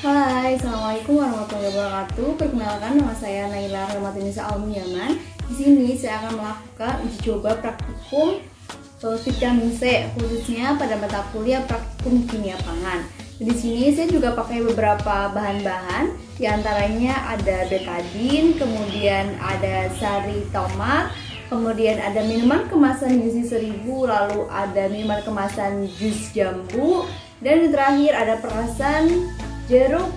Hai, Assalamualaikum warahmatullahi wabarakatuh. Perkenalkan, nama saya Naila Rahmatinisa Al-Munyaman. Di sini saya akan melakukan uji coba praktikum vitamin C, khususnya pada mata kuliah praktikum kimia pangan. Di sini saya juga pakai beberapa bahan-bahan, diantaranya ada betadine, kemudian ada sari tomat, kemudian ada minuman kemasan Yusi 1000, lalu ada minuman kemasan jus jambu, dan terakhir ada perasan jeruk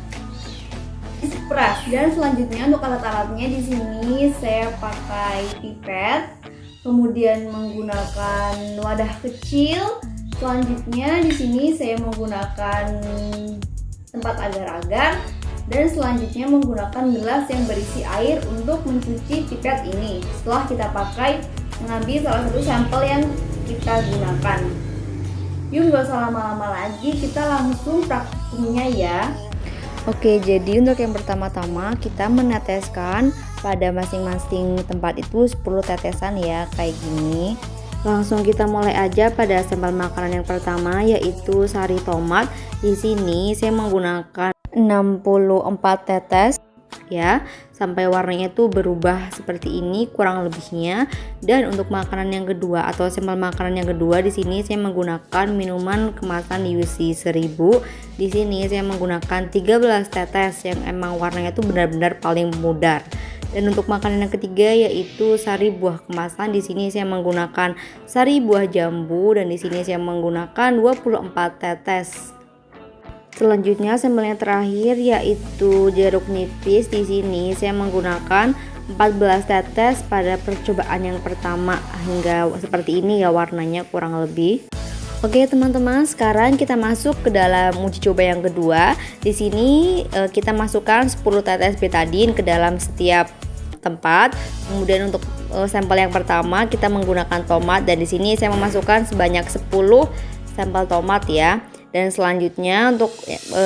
peras. Dan selanjutnya untuk alat-alatnya di sini saya pakai pipet, kemudian menggunakan wadah kecil. Selanjutnya di sini saya menggunakan tempat agar-agar, dan selanjutnya menggunakan gelas yang berisi air untuk mencuci pipet ini. Setelah kita pakai, mengambil salah satu sampel yang kita gunakan. Yuk, gak usah lama-lama lagi, kita langsung praktikumnya ya. Oke, jadi untuk yang pertama-tama kita meneteskan pada masing-masing tempat itu 10 tetesan ya, kayak gini. Langsung kita mulai aja pada sampel makanan yang pertama, yaitu sari tomat. Di sini saya menggunakan 64 tetes ya, sampai warnanya tuh berubah seperti ini kurang lebihnya. Dan untuk makanan yang kedua atau sampel makanan yang kedua, di sini saya menggunakan minuman kemasan Yusi 1000. Di sini saya menggunakan 13 tetes yang emang warnanya tuh benar-benar paling mudar. Dan untuk makanan yang ketiga yaitu sari buah kemasan. Di sini saya menggunakan sari buah jambu, dan di sini saya menggunakan 24 tetes. Selanjutnya sampel yang terakhir yaitu jeruk nipis. Di sini saya menggunakan 14 tetes pada percobaan yang pertama, hingga seperti ini ya warnanya kurang lebih. Oke teman-teman, sekarang kita masuk ke dalam uji coba yang kedua. Di sini kita masukkan 10 tetes betadine ke dalam setiap tempat. Kemudian untuk sampel yang pertama kita menggunakan tomat, dan di sini saya memasukkan sebanyak 10 sampel tomat ya. Dan selanjutnya untuk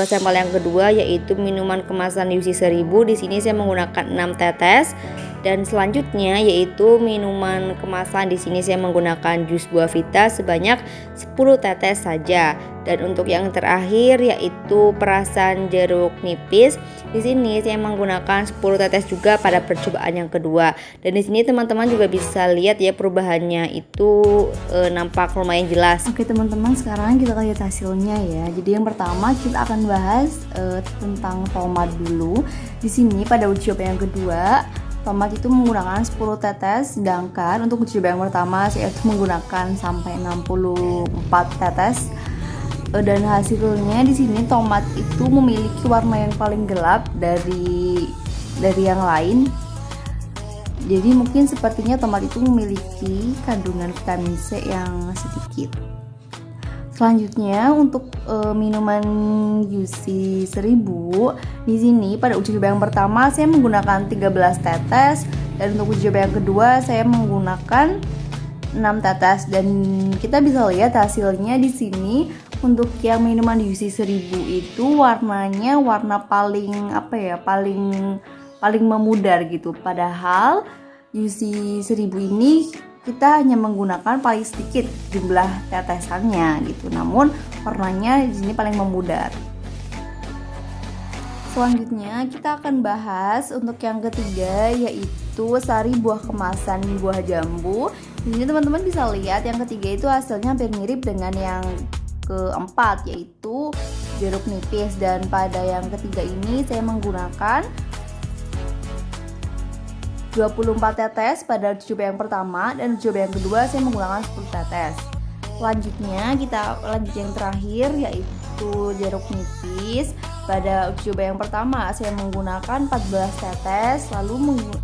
sampel yang kedua yaitu minuman kemasan Yusi 1000. Di sini saya menggunakan 6 tetes. Dan selanjutnya yaitu minuman kemasan, di sini saya menggunakan jus buah vita sebanyak 10 tetes saja. Dan untuk yang terakhir yaitu perasan jeruk nipis. Di sini saya menggunakan 10 tetes juga pada percobaan yang kedua. Dan di sini teman-teman juga bisa lihat ya perubahannya itu nampak lumayan jelas. Oke teman-teman, sekarang kita lihat hasilnya ya. Jadi yang pertama kita akan bahas tentang tomat dulu. Di sini pada uji coba yang kedua, tomat itu menggunakan 10 tetes, sedangkan untuk uji coba yang pertama saya itu menggunakan sampai 64 tetes. Dan hasilnya di sini tomat itu memiliki warna yang paling gelap dari yang lain. Jadi mungkin sepertinya tomat itu memiliki kandungan vitamin C yang sedikit. Selanjutnya untuk minuman Yusi 1000, di sini pada uji coba yang pertama saya menggunakan 13 tetes, dan untuk uji coba yang kedua saya menggunakan 6 tetes. Dan kita bisa lihat hasilnya di sini. Untuk yang minuman Yusi 1000 itu warnanya warna paling paling memudar gitu. Padahal Yusi 1000 ini kita hanya menggunakan paling sedikit jumlah tetesannya gitu. Namun warnanya di sini paling memudar. Selanjutnya kita akan bahas untuk yang ketiga yaitu sari buah kemasan buah jambu. Di sini teman-teman bisa lihat yang ketiga itu hasilnya hampir mirip dengan yang keempat yaitu jeruk nipis. Dan pada yang ketiga ini saya menggunakan 24 tetes pada uji coba yang pertama, dan uji coba yang kedua saya menggunakan 10 tetes. Selanjutnya kita lanjut yang terakhir yaitu jeruk nipis. Pada uji coba yang pertama saya menggunakan 14 tetes,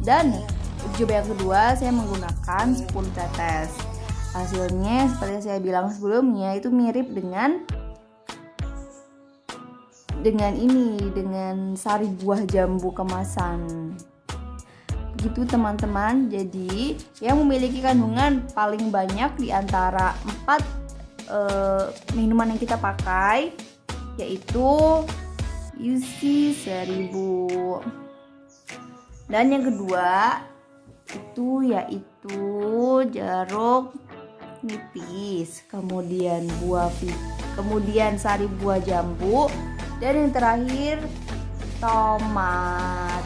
dan uji coba yang kedua saya menggunakan 10 tetes. Hasilnya seperti yang saya bilang sebelumnya itu mirip dengan sari buah jambu kemasan. Begitu teman-teman. Jadi yang memiliki kandungan paling banyak di antara 4 minuman yang kita pakai yaitu Yusi 1000. Dan yang kedua itu yaitu jeruk nipis, kemudian sari buah jambu, Dan yang terakhir tomat.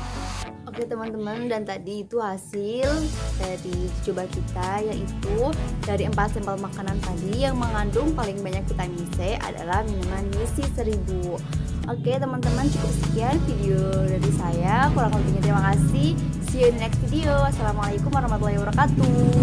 Oke teman-teman, dan tadi itu hasil dari coba kita, yaitu dari 4 sampel makanan tadi yang mengandung paling banyak vitamin C adalah minuman Nisi 1000. Oke teman-teman, cukup sekian video dari saya, kurang lebihnya terima kasih. See you in the next video. Assalamualaikum warahmatullahi wabarakatuh.